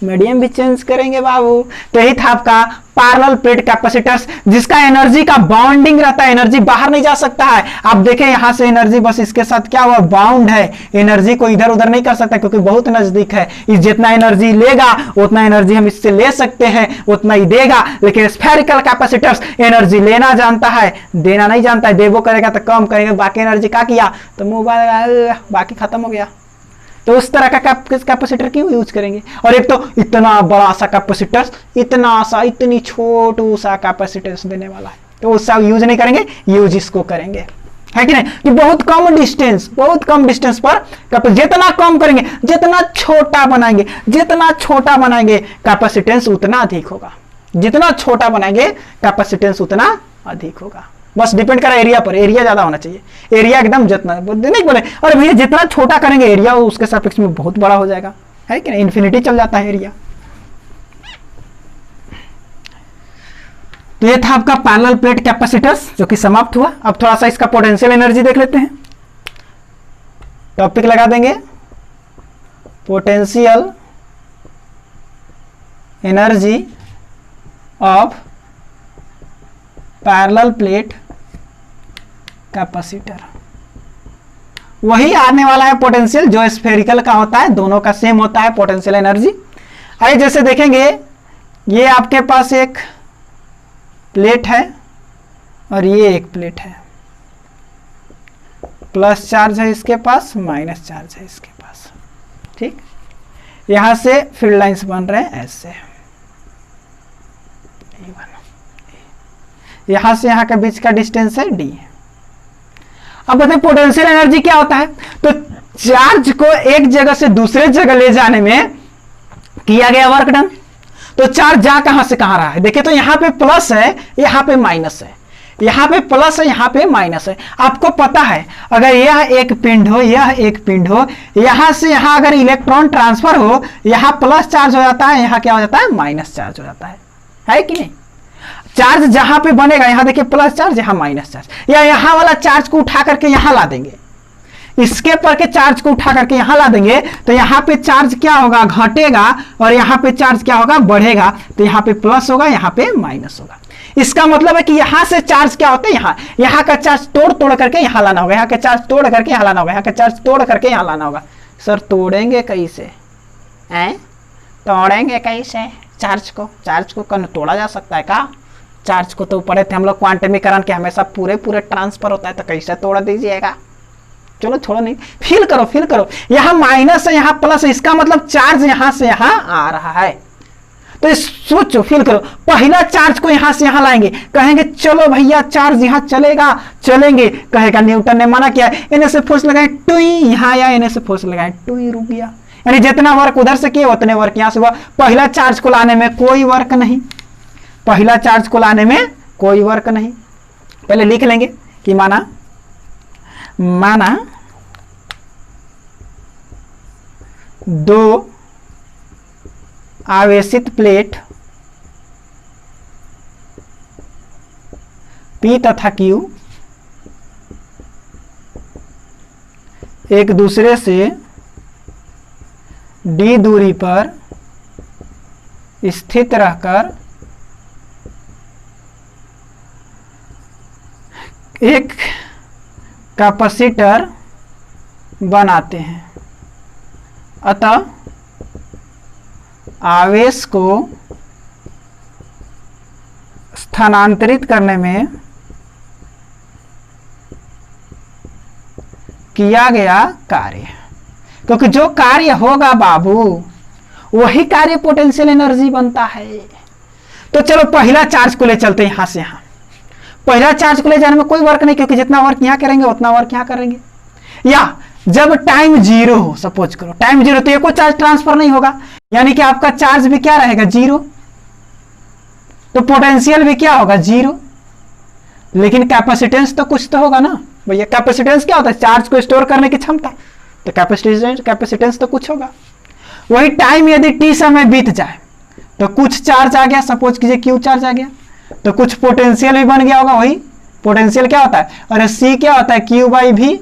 मीडियम भी चेंज करेंगे बाबू। तो यही था आपका पैरेलल प्लेट कैपेसिटर्स, जिसका एनर्जी का बाउंडिंग रहता है, एनर्जी बाहर नहीं जा सकता है। आप देखें यहां से एनर्जी बस इसके साथ क्या हुआ, बाउंड है, एनर्जी को इधर उधर नहीं कर सकता क्योंकि बहुत नजदीक है। इस जितना एनर्जी लेगा उतना एनर्जी हम इससे ले सकते हैं, उतना ही देगा। लेकिन स्फेरिकल कैपेसिटर्स एनर्जी लेना जानता है, देना नहीं जानता है। देवो करेगा तो कम करेगा, बाकी एनर्जी क्या किया तो मुंह बाकी खत्म हो गया। तो उस तरह का कैपेसिटर क्यों यूज करेंगे। और एक तो इतना बड़ा सा कैपेसिटर, इतना सा, इतनी छोटू सा कैपेसिटेंस देने वाला है, तो उसका यूज नहीं करेंगे, यूज इसको करेंगे, है कि नहीं? कि बहुत कम डिस्टेंस पर जितना कम करेंगे, जितना छोटा बनाएंगे कैपेसिटेंस उतना अधिक होगा। जितना छोटा बनाएंगे कैपेसिटेंस उतना अधिक होगा। बस डिपेंड करा एरिया पर, एरिया ज्यादा होना चाहिए। एरिया एकदम जितना नहीं बोले, और भैया जितना छोटा करेंगे एरिया उसके सापेक्ष में बहुत बड़ा हो जाएगा, है कि नहीं? इन्फिनिटी चल जाता है एरिया। तो ये था आपका पैरेलल प्लेट कैपेसिटर्स जो कि समाप्त हुआ। अब थोड़ा सा इसका पोटेंशियल एनर्जी देख लेते हैं। टॉपिक लगा देंगे potential energy of parallel plate capacitor. वही आने वाला है पोटेंशियल जो स्फेरिकल का होता है, दोनों का सेम होता है पोटेंशियल एनर्जी। आइए जैसे देखेंगे, ये आपके पास एक प्लेट है और ये एक प्लेट है, प्लस चार्ज है इसके पास, माइनस चार्ज है इसके पास, ठीक। यहां से फील्ड लाइंस बन रहे हैं ऐसे, यहां से यहां के बीच का डिस्टेंस है d। अब बताएं पोटेंशियल एनर्जी क्या होता है। तो चार्ज को एक जगह से दूसरे जगह ले जाने में किया गया वर्क डन। तो चार्ज जा कहां से कहां रहा है, देखिए तो यहां पे प्लस है, यहां पे माइनस है, यहां पे प्लस है, यहां पे माइनस है। आपको पता है अगर यह एक पिंड हो, यह एक पिंड हो, यहां से यहां अगर इलेक्ट्रॉन ट्रांसफर हो, यहां प्लस चार्ज हो जाता है, यहां क्या हो जाता है, माइनस चार्ज हो जाता है कि नहीं। चार्ज जहां पे बनेगा, यहां देखिए प्लस चार्ज, यहां माइनस चार्ज, या यहां वाला चार्ज को उठा करके यहां ला देंगे, इसके पर के चार्ज को उठा करके यहां ला देंगे तो यहां पे चार्ज क्या होगा, घटेगा, और यहां पे चार्ज क्या होगा, बढ़ेगा। तो यहां पे प्लस होगा, यहां पे माइनस होगा। इसका मतलब है कि यहां से चार्ज क्या होता है, यहां का चार्ज तोड़ तोड़ करके यहां लाना होगा, यहां का चार्ज तोड़ करके यहां लाना होगा, यहां का चार्ज तोड़ करके यहां लाना होगा। सर तोड़ेंगे कैसे, तोड़ेंगे कैसे चार्ज को तोड़ा जा सकता है क्या? चार्ज को तो पढ़े थे हम लोग क्वांटमीकरण के, हमेशा पूरे ट्रांसफर होता है, तो कैसे तोड़ दीजिएगा? चलो छोड़ो, नहीं, फील करो, यहां माइनस है, यहां प्लस है, इसका मतलब चार्ज यहां से यहां आ रहा है। तो सोचो, फील करो, पहला चार्ज को यहां से यहां लाएंगे, कहेंगे चलो भैया चार्ज यहां चलेंगे, कहेगा न्यूटन ने मना किया, इन्हें से फोर्स लगाए टुई, यहां आया, इन्हें से फोर्स लगाए टुई, रुक गया। यानी जितना वर्क उधर से किए उतने वर्क यहां से हुआ। पहला चार्ज को लाने में कोई वर्क नहीं, पहला चार्ज को लाने में कोई वर्क नहीं। पहले लिख लेंगे कि माना दो आवेशित प्लेट P तथा Q एक दूसरे से d दूरी पर स्थित रहकर एक कैपेसिटर बनाते हैं। अतः आवेश को स्थानांतरित करने में किया गया कार्य, क्योंकि जो कार्य होगा बाबू वही कार्य पोटेंशियल एनर्जी बनता है। तो चलो पहला चार्ज को ले चलते हैं यहां से यहां। पहला चार्ज को ले जाने में कोई वर्क नहीं, क्योंकि जितना वर्क यहां करेंगे उतना वर्क यहां करेंगे। या जब टाइम जीरो हो, सपोज करो टाइम जीरो, तो ये कोई चार्ज ट्रांसफर नहीं होगा, यानी कि आपका चार्ज भी क्या रहेगा, जीरो। तो पोटेंशियल भी क्या होगा, जीरो। लेकिन कैपेसिटेंस तो कुछ तो होगा ना भैया। कैपेसिटेंस क्या होता है, चार्ज को स्टोर करने की क्षमता। तो कैपेसिटेंस तो कुछ होगा। वही टाइम यदि टी समय बीत जाए तो कुछ चार्ज आ गया, सपोज कीजिए क्यू चार्ज आ गया, तो कुछ पोटेंशियल भी बन गया होगा। वही पोटेंशियल क्या होता है, अरे सी क्या होता है, क्यू बाई भी,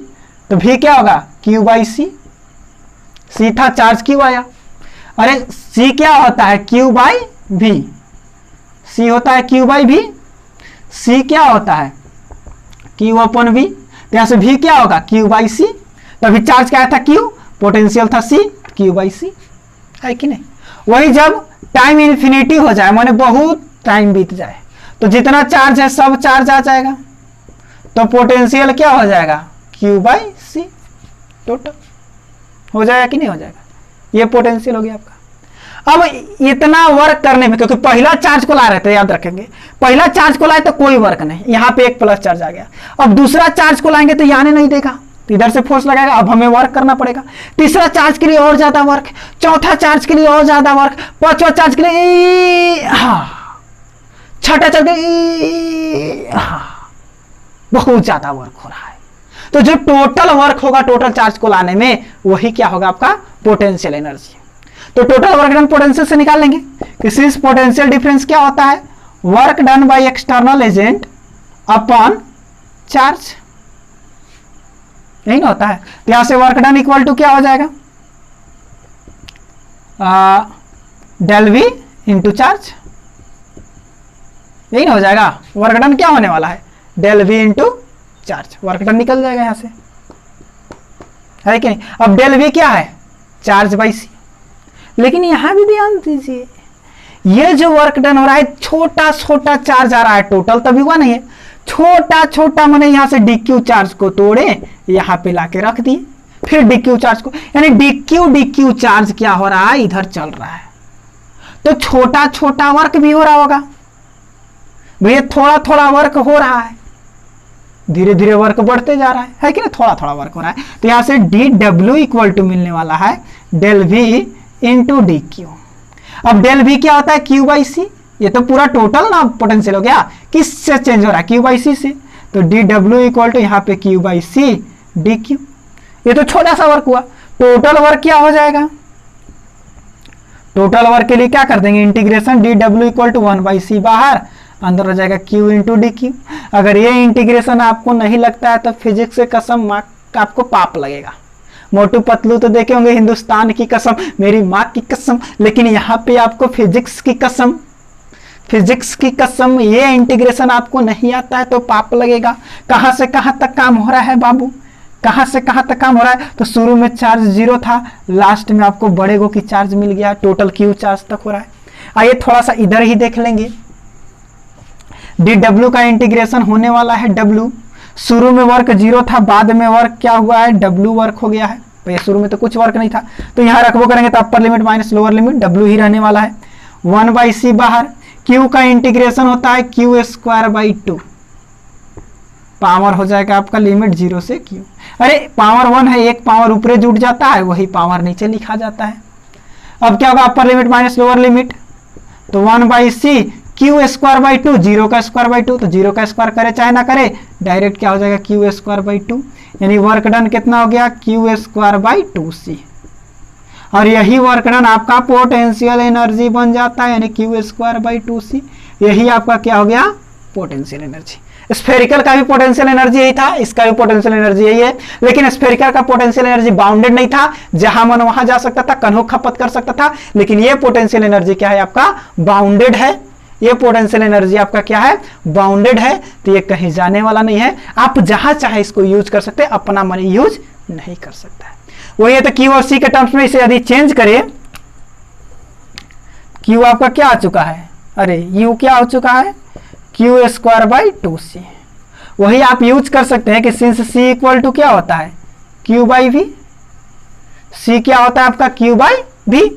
तो भी क्या होगा, क्यू बाई सी। सी था, चार्ज क्यू आया। अरे सी क्या होता है, क्यू बाई भी, सी होता है क्यू बाई भी। सी क्या होता है, क्यू अपन भी, तो यहां से भी क्या होगा, क्यू बाई सी। तभी चार्ज क्या था, क्यू, पोटेंशियल था सी, क्यू बाई सी, है कि नहीं। वही जब टाइम इन्फिनिटी हो जाए, माने बहुत टाइम बीत जाए, तो जितना चार्ज है सब चार्ज आ जाएगा, तो पोटेंशियल क्या हो जाएगा, क्यू बाई सी टोटल हो जाएगा कि नहीं हो जाएगा। ये पोटेंशियल हो गया आपका। अब इतना वर्क करने में, क्योंकि पहला चार्ज को ला रहे थे, याद रखेंगे, पहला चार्ज को लाए तो कोई वर्क नहीं, यहां पे एक प्लस चार्ज आ गया। अब दूसरा चार्ज को लाएंगे तो यहां नहीं देगा, तो इधर से फोर्स लगाएगा, अब हमें वर्क करना पड़ेगा। तीसरा चार्ज के लिए और ज्यादा वर्क, चौथा चार्ज के लिए और ज्यादा वर्क, पांचवा चार्ज के लिए, छठा चार्ज के लिए, बहुत ज्यादा वर्क हो रहा है। तो जो टोटल वर्क होगा टोटल चार्ज को लाने में, वही क्या होगा आपका पोटेंशियल एनर्जी। तो टोटल वर्क डन पोटेंशियल से निकाल लेंगे। किसी पोटेंशियल डिफरेंस क्या होता है, work done by external agent upon charge, यही ना होता है। तो यहां से वर्क डन इक्वल टू क्या हो जाएगा, डेल वी इंटू चार्ज, यही ना हो जाएगा। वर्क डन क्या होने वाला है, del V into charge, work done निकल जाएगा यहां से, है कि नहीं। अब डेल वी क्या है, चार्ज बाई सी। लेकिन यहां भी ध्यान दीजिए, ये जो वर्क डन हो रहा है, छोटा छोटा चार्ज आ रहा है, टोटल तभी हुआ नहीं है, छोटा छोटा, मैंने यहां से डीक्यू चार्ज को तोड़े यहां पे लाके रख दिए, फिर डीक्यू चार्ज को, यानी डीक्यू चार्ज क्या हो रहा है, इधर चल रहा है। तो छोटा छोटा वर्क भी हो रहा होगा भैया, थोड़ा थोड़ा वर्क हो रहा है, धीरे धीरे वर्क बढ़ते जा रहा है कि ना, थोड़ा थोड़ा वर्क हो रहा है। तो यहां से डी डब्ल्यू इक्वल टू मिलने वाला है del V into D Q. अब डेल वी क्या होता है, क्यू बाई सी। ये तो पूरा टोटल ना पोटेंशियल हो गया, किससे चेंज हो रहा है, क्यू बाई सी से। तो डी डब्ल्यू इक्वल टू यहाँ पे Q by C D Q. ये तो छोटा सा वर्क हुआ। टोटल वर्क क्या हो जाएगा, टोटल वर्क के लिए क्या कर देंगे, integration D W equal to 1/c बाहर, अंदर हो जाएगा q इंटू डी क्यू। अगर ये इंटीग्रेशन आपको नहीं लगता है तो फिजिक्स से कसम आपको पाप लगेगा। मोटू पतलू तो देखे होंगे हिंदुस्तान की कसम, मेरी माँ की कसम, लेकिन यहाँ पे आपको फिजिक्स की कसम, फिजिक्स की कसम, ये इंटीग्रेशन आपको नहीं आता है तो पाप लगेगा। कहां से कहां तक काम हो रहा है बाबू, कहां से कहां तक काम हो रहा है? तो शुरू में चार्ज 0 था, लास्ट में आपको बड़े गो की चार्ज मिल गया, टोटल क्यू चार्ज तक हो रहा है। आइए थोड़ा सा इधर ही देख लेंगे। dw का इंटीग्रेशन होने वाला है w, शुरू में वर्क 0 था, बाद में वर्क क्या हुआ है, w वर्क हो गया है। भैया शुरू में तो कुछ वर्क नहीं था, तो यहां रखबो करेंगे तो upper limit minus lower limit w ही रहने वाला है। 1/c बाहर, q का इंटीग्रेशन होता है q²/2, पावर हो जाएगा आपका लिमिट 0 से q। अरे पावर 1 है, एक पावर ऊपरे जुट जाता है, वही पावर नीचे लिखा जाता है। अब क्या होगा, upper limit minus lower limit, तो 1/c q²/2, 0 का स्क्वायर/2, तो 0 का स्क्वायर करे चाहे ना करे डायरेक्ट क्या हो जाएगा q²/2, यानी वर्क डन कितना हो गया q²/2c। और यही वर्क डन आपका पोटेंशियल एनर्जी बन जाता है, यानी q²/2c। यही आपका क्या हो गया पोटेंशियल एनर्जी। स्फेरिकल का भी पोटेंशियल एनर्जी यही था, इसका भी पोटेंशियल एनर्जी यही है, लेकिन स्फेरिकल का पोटेंशियल एनर्जी बाउंडेड नहीं था, जहां मन वहां जा सकता था, कन्हो खपत कर सकता था, लेकिन ये पोटेंशियल एनर्जी क्या है आपका बाउंडेड है। ये पोटेंशियल एनर्जी आपका क्या है बाउंडेड है, तो ये कहीं जाने वाला नहीं है, आप जहां चाहे इसको यूज कर सकते हैं, अपना मन यूज नहीं कर सकता है। वही है, तो क्यू और सी के टर्म्स में इसे यदि चेंज करें, क्यू आपका क्या आ चुका है, अरे यू क्या हो चुका है q²/2c। वही आप यूज कर सकते हैं कि सिंस c इक्वल टू क्या होता है q/v, c क्या होता है आपका q/v,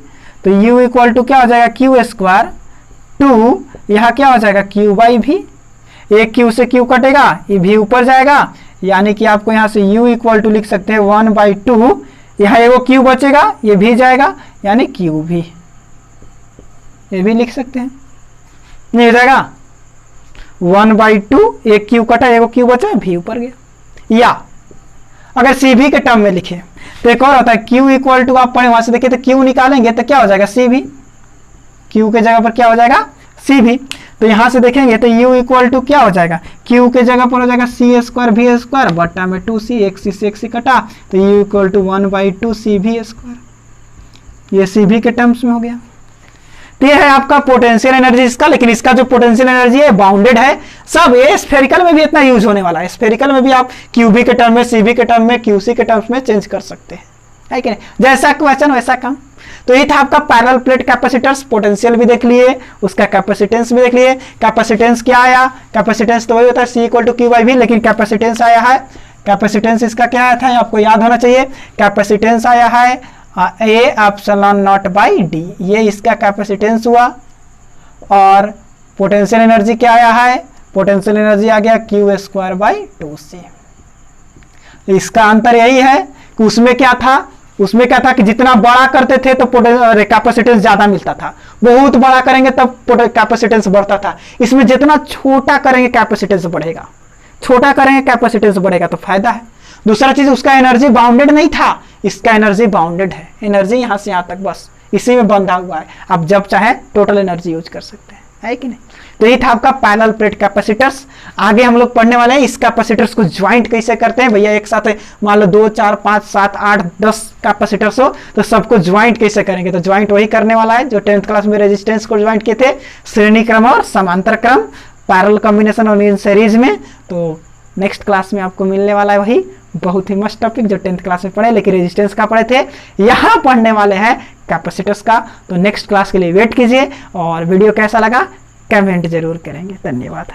तो u इक्वल टू क्या हो जाएगा q², यहाँ क्या हो जाएगा q/v, एक q से q कटेगा, ये v ऊपर जाएगा, यानी कि आपको यहाँ से u इक्वल टू लिख सकते हैं 1/2, यहाँ एगो q बचेगा, ये भी जाएगा, यानी qv, ये भी लिख सकते हैं, नहीं हो जाएगा 1/2, एक क्यू कटा, एगो क्यू बचा, भी ऊपर गया। या अगर cv के टर्म में लिखे तो एक और होता है q इक्वल टू, आप पढ़े वहां से देखिए, तो q निकालेंगे तो क्या हो जाएगा cv, q के जगह पर क्या हो जाएगा cv, तो यहां से देखेंगे तो u इक्वल टू क्या हो जाएगा, q के जगह पर हो जाएगा c²v² बटा में 2c, एक c से एक c कटा, तो u इक्वल टू 1/2 cv², ये cv के टर्म्स में हो गया। तो ये है आपका पोटेंशियल एनर्जी इसका, लेकिन इसका जो पोटेंशियल एनर्जी है बाउंडेड है। सब ये स्फेरिकल में भी इतना यूज होने वाला है, स्फेरिकल में भी आप क्यूबी के टर्म में, सीबी के टर्म में, क्यूसी के टर्म्स में चेंज कर सकते हैं, है कि नहीं, जैसा क्वेश्चन वैसा काम। तो ये था आपका पैरेलल प्लेट कैपेसिटर्स, पोटेंशियल भी देख लिए, उसका कैपेसिटेंस भी देख लिए। कैपेसिटेंस क्या आया, कैपेसिटेंस तो वही होता है C = Q/V, लेकिन कैपेसिटेंस आया है, कैपेसिटेंस इसका क्या आया था आपको याद होना चाहिए, कैपेसिटेंस आया है A∈0/d, ये इसका कैपेसिटेंस हुआ। और पोटेंशियल एनर्जी क्या आया है, पोटेंशियल एनर्जी आ गया q²/2c। इसका अंतर यही है कि उसमें क्या था, उसमें क्या था कि जितना बड़ा करते थे तो कैपेसिटेंस ज्यादा मिलता था, बहुत बड़ा करेंगे तब कैपेसिटेंस बढ़ता था। इसमें जितना छोटा करेंगे कैपेसिटेंस बढ़ेगा, छोटा करेंगे कैपेसिटेंस बढ़ेगा, तो फायदा है। दूसरा चीज उसका एनर्जी बाउंडेड नहीं था, इसका एनर्जी बाउंडेड है, एनर्जी यहां से यहां तक बस इसी में बंधा हुआ है, आप जब चाहे टोटल एनर्जी यूज कर सकते हैं, है कि नहीं। तो ये था आपका पैरेलल प्लेट कैपेसिटर्स। आगे हम लोग पढ़ने वाले हैं इस कैपेसिटर्स को ज्वाइंट कैसे करते हैं। भैया एक साथ मान लो 2 4 5 7 8 10 कैपेसिटर्स हो तो सबको ज्वाइंट कैसे करेंगे, तो ज्वाइंट वही करने वाला है जो 10th क्लास में रेजिस्टेंस को ज्वाइंट किए थे, श्रेणी क्रम और समांतर क्रम, पैरेलल कॉम्बिनेशन और इन सीरीज में। तो नेक्स्ट क्लास में आपको मिलने वाला है वही बहुत ही मस्त टॉपिक जो 10th क्लास में पढ़े, लेकिन रेजिस्टेंस का पढ़े थे, यहाँ पढ़ने वाले हैं कैपेसिटर्स का। तो नेक्स्ट क्लास के लिए वेट कीजिए, और वीडियो कैसा लगा कमेंट जरूर करेंगे। धन्यवाद।